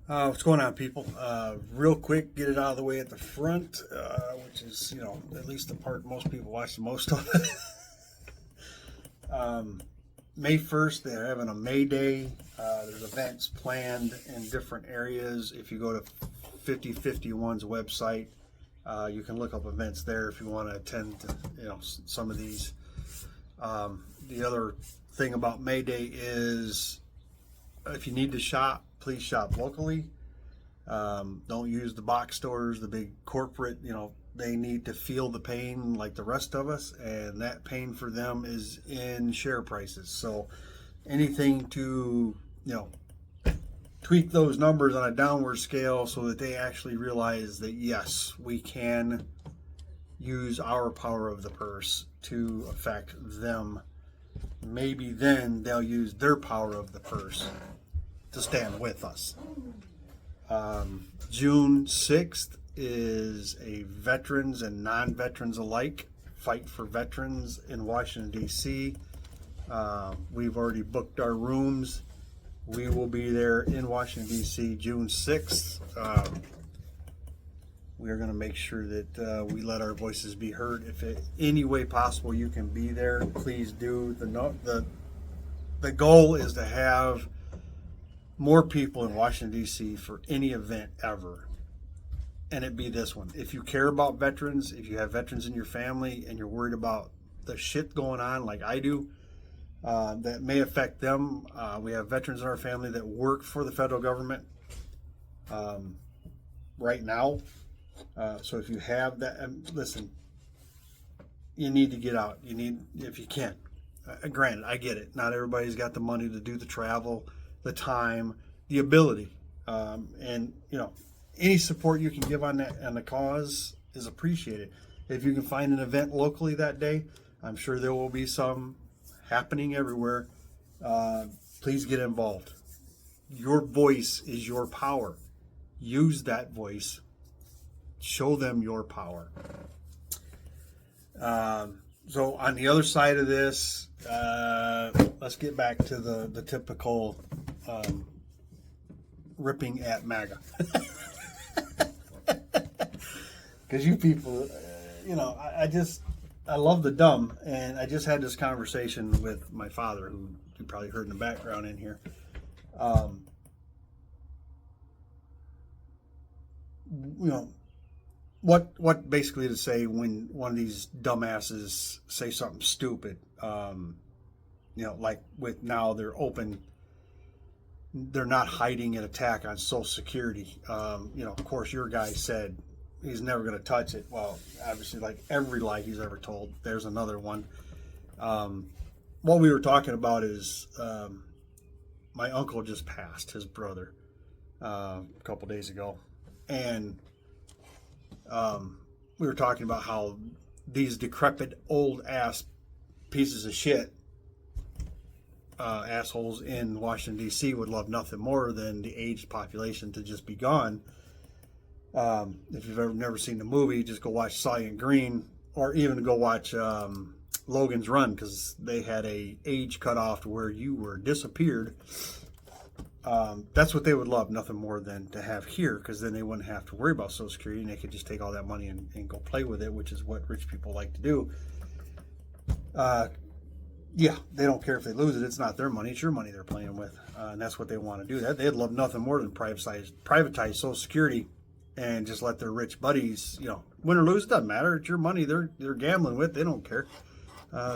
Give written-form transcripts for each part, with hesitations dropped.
What's going on, people? Real quick, get it out of the way at the front, which is, at least the part most people watch the most of. May 1st, they're having a May Day. There's events planned in different areas. If you go to 5051's website, you can look up events there if you want to attend, some of these. The other thing about May Day is if you need to shop, please shop locally. Don't use the box stores, the big corporate, they need to feel the pain like the rest of us, and that pain for them is in share prices. So anything to, tweak those numbers on a downward scale so that they actually realize that, yes, we can use our power of the purse to affect them. Maybe then they'll use their power of the purse to stand with us. June 6th is a veterans and non-veterans alike fight for veterans in Washington, D.C. We've already booked our rooms. We will be there in Washington, D.C. June 6th. We are going to make sure that we let our voices be heard. If in any way possible you can be there, please do. The goal is to have more people in Washington, D.C. for any event ever, and it be this one. If you care about veterans, if you have veterans in your family and you're worried about the shit going on like I do, that may affect them. We have veterans in our family that work for the federal government right now. So if you have that, listen, you need to get out. You need, if you can. Granted, I get it. Not everybody's got the money to do the travel, the time, the ability, and any support you can give on that and the cause is appreciated. If you can find an event locally that day, I'm sure there will be some happening everywhere. Please get involved. Your voice is your power. Use that voice. Show them your power. So on the other side of this, let's get back to the typical ripping at MAGA. Because you people, I love the dumb, and I just had this conversation with my father, who you probably heard in the background in here. What basically to say when one of these dumbasses say something stupid, like with now they're not hiding an attack on Social Security. Of course, your guy said he's never going to touch it. Well, obviously, like every lie he's ever told, there's another one. What we were talking about is my uncle just passed, his brother, a couple days ago. And we were talking about how these decrepit old ass pieces of shit, assholes in Washington, D.C. would love nothing more than the aged population to just be gone. If you've never seen the movie, just go watch Silent Green, or even go watch Logan's Run, because they had a age cutoff to where you were disappeared. That's what they would love nothing more than to have here, because then they wouldn't have to worry about Social Security, and they could just take all that money and go play with it, which is what rich people like to do. Yeah, they don't care if they lose it. It's not their money. It's your money they're playing with, and that's what they want to do. They'd love nothing more than privatize Social Security and just let their rich buddies, win or lose, it doesn't matter. It's your money they're gambling with. They don't care.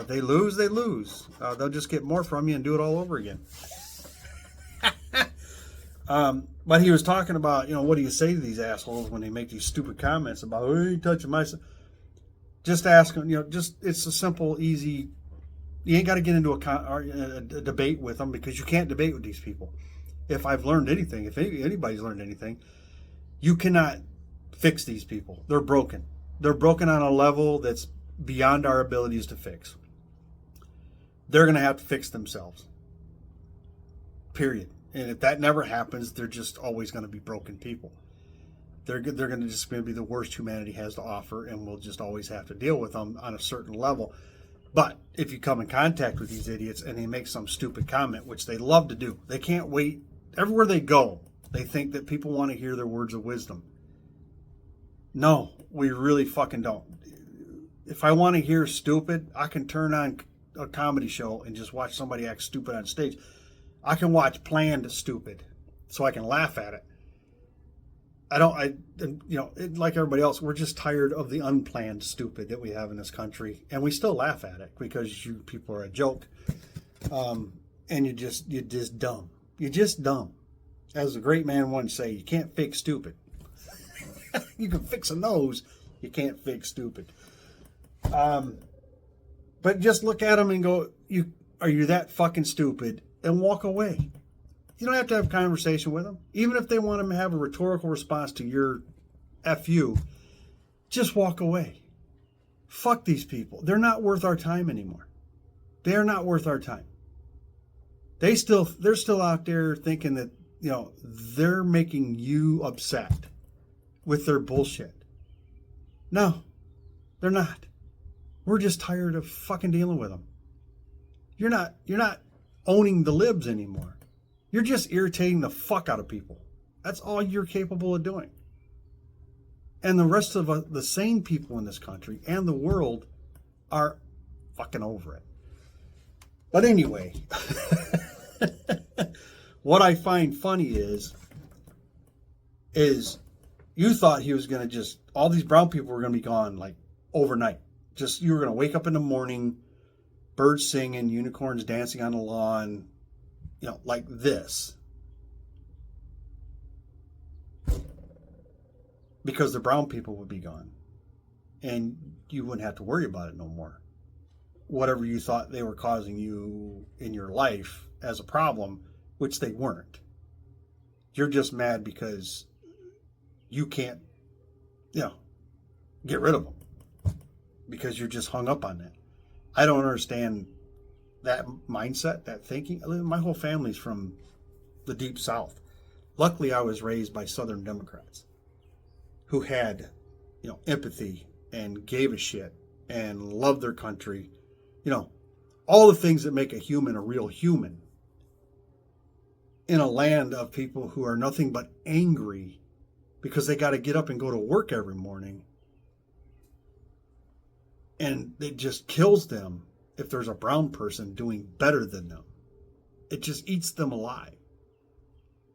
They lose, they lose. They'll just get more from you and do it all over again. But he was talking about, what do you say to these assholes when they make these stupid comments about, oh, you ain't touching my son. Just ask them, it's a simple, easy, you ain't got to get into a debate with them, because you can't debate with these people. If I've learned anything, if anybody's learned anything, you cannot fix these people. They're broken. They're broken on a level that's beyond our abilities to fix. They're going to have to fix themselves. Period. And if that never happens, they're just always going to be broken people. They're going to just be the worst humanity has to offer, and we'll just always have to deal with them on a certain level. But if you come in contact with these idiots and they make some stupid comment, which they love to do, they can't wait. Everywhere they go, They think that people want to hear their words of wisdom. No, we really fucking don't. If I want to hear stupid, I can turn on a comedy show and just watch somebody act stupid on stage. I can watch planned stupid so I can laugh at it. Like everybody else, we're just tired of the unplanned stupid that we have in this country, and we still laugh at it because you people are a joke, and you're just dumb. You're just dumb. As a great man once say, you can't fix stupid. You can fix a nose, you can't fix stupid. But just look at them and go, are you that fucking stupid? And walk away. You don't have to have a conversation with them. Even if they want to have a rhetorical response to your F you, just walk away. Fuck these people. They're not worth our time anymore. They're not worth our time. They're still out there thinking that, they're making you upset with their bullshit. No, they're not. We're just tired of fucking dealing with them. You're not owning the libs anymore. You're just irritating the fuck out of people. That's all you're capable of doing. And the rest of the sane people in this country and the world are fucking over it. But anyway, what I find funny is you thought he was going to all these brown people were going to be gone like overnight. You were going to wake up in the morning, birds singing, unicorns dancing on the lawn, like this. Because the brown people would be gone. And you wouldn't have to worry about it no more. Whatever you thought they were causing you in your life as a problem, which they weren't. You're just mad because you can't, get rid of them. Because you're just hung up on that. I don't understand that mindset, that thinking. My whole family's from the deep South. Luckily, I was raised by Southern Democrats who had, empathy and gave a shit and loved their country. All the things that make a human a real human in a land of people who are nothing but angry because they got to get up and go to work every morning. And it just kills them if there's a brown person doing better than them. It just eats them alive.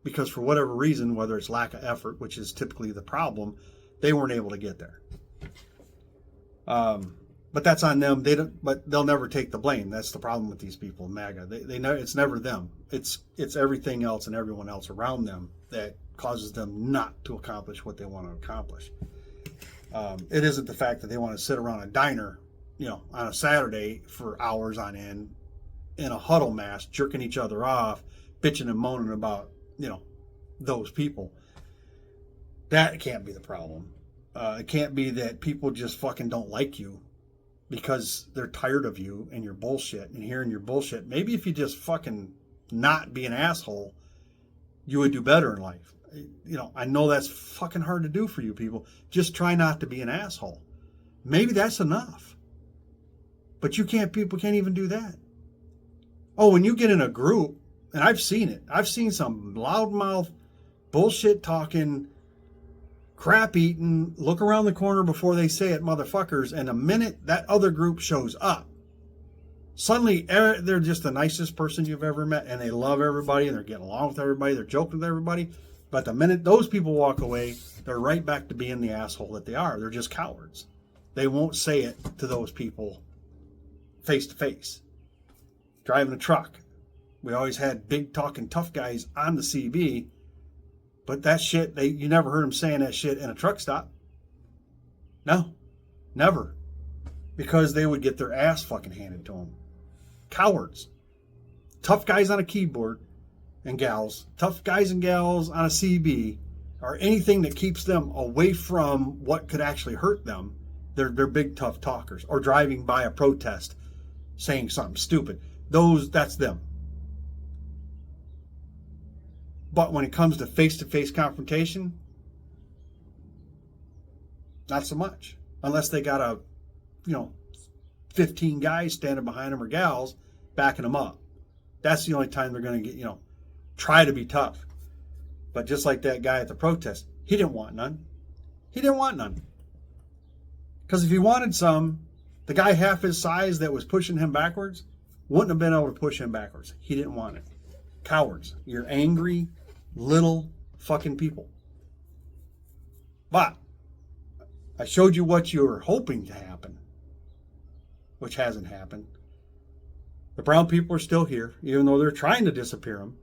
Because for whatever reason, whether it's lack of effort, which is typically the problem, they weren't able to get there. But that's on them. But they'll never take the blame. That's the problem with these people, MAGA. They know it's never them. It's everything else and everyone else around them that causes them not to accomplish what they want to accomplish. It isn't the fact that they want to sit around a diner, on a Saturday for hours on end in a huddle mass, jerking each other off, bitching and moaning about, those people. That can't be the problem. It can't be that people just fucking don't like you because they're tired of you and your bullshit and hearing your bullshit. Maybe if you just fucking not be an asshole, you would do better in life. I know that's fucking hard to do for you people. Just try not to be an asshole. Maybe that's enough. But people can't even do that. Oh, when you get in a group, and I've seen it. I've seen some loudmouth, bullshit talking, crap eating, look around the corner before they say it, motherfuckers, and the minute that other group shows up, suddenly they're just the nicest person you've ever met, and they love everybody, and they're getting along with everybody, they're joking with everybody. But the minute those people walk away, they're right back to being the asshole that they are. They're just cowards. They won't say it to those people face to face. Driving a truck. We always had big talking tough guys on the CB, but that shit, you never heard them saying that shit in a truck stop. No, never. Because they would get their ass fucking handed to them. Cowards. Tough guys on a keyboard and gals, tough guys and gals on a CB, or anything that keeps them away from what could actually hurt them, they're big tough talkers. Or driving by a protest saying something stupid. That's them. But when it comes to face-to-face confrontation, not so much. Unless they got 15 guys standing behind them or gals backing them up. That's the only time they're going to get, try to be tough. But just like that guy at the protest, he didn't want none. He didn't want none. Because if he wanted some, the guy half his size that was pushing him backwards wouldn't have been able to push him backwards. He didn't want it. Cowards. You're angry, little fucking people. But I showed you what you were hoping to happen, which hasn't happened. The brown people are still here, even though they're trying to disappear them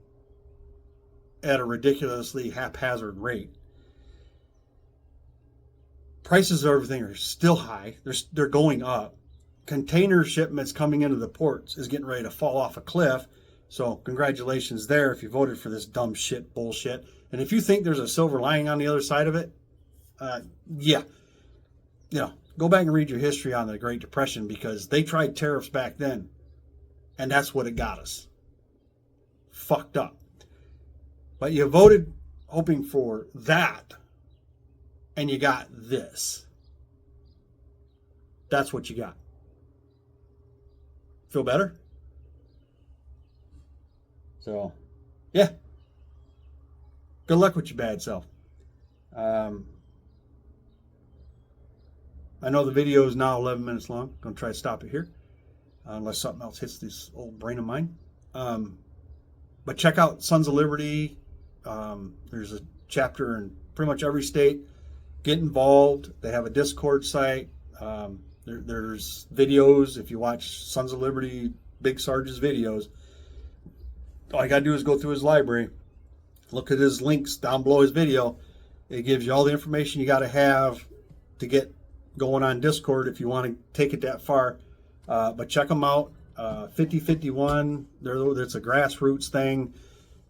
at a ridiculously haphazard rate. Prices of everything are still high. They're going up. Container shipments coming into the ports is getting ready to fall off a cliff. So congratulations there if you voted for this dumb shit bullshit. And if you think there's a silver lining on the other side of it, yeah. You know, go back and read your history on the Great Depression, because they tried tariffs back then. And that's what it got us. Fucked up. But you voted hoping for that, and you got this. That's what you got. Feel better? So, yeah. Good luck with your bad self. I know the video is now 11 minutes long. I'm going to try to stop it here, unless something else hits this old brain of mine. But check out Sons of Liberty. There's a chapter in pretty much every state. Get involved. They have a Discord site. There's videos. If you watch Sons of Liberty, Big Sarge's videos, all you got to do is go through his library. Look at his links down below his video. It gives you all the information you got to have to get going on Discord if you want to take it that far. But check them out. 5051. It's a grassroots thing.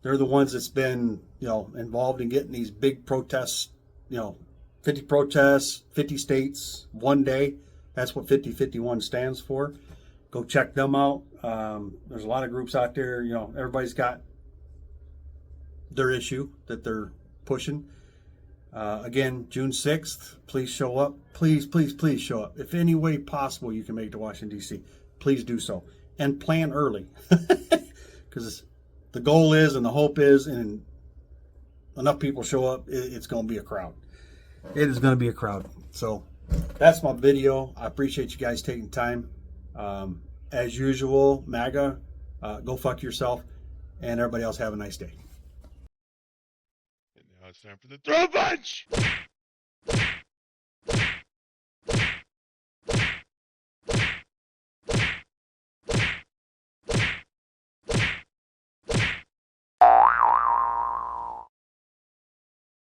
They're the ones that's been, involved in getting these big protests. 50 protests, 50 states, one day. That's what 5051 stands for. Go check them out. There's a lot of groups out there. Everybody's got their issue that they're pushing. Again, June 6th, please show up. Please, please, please show up. If any way possible you can make it to Washington, D.C., please do so. And plan early. Because the goal is, and the hope is, and enough people show up, it's going to be a crowd. It is going to be a crowd. So that's my video. I appreciate you guys taking time. As usual, MAGA, go fuck yourself. And everybody else have a nice day. And now it's time for the throw punch!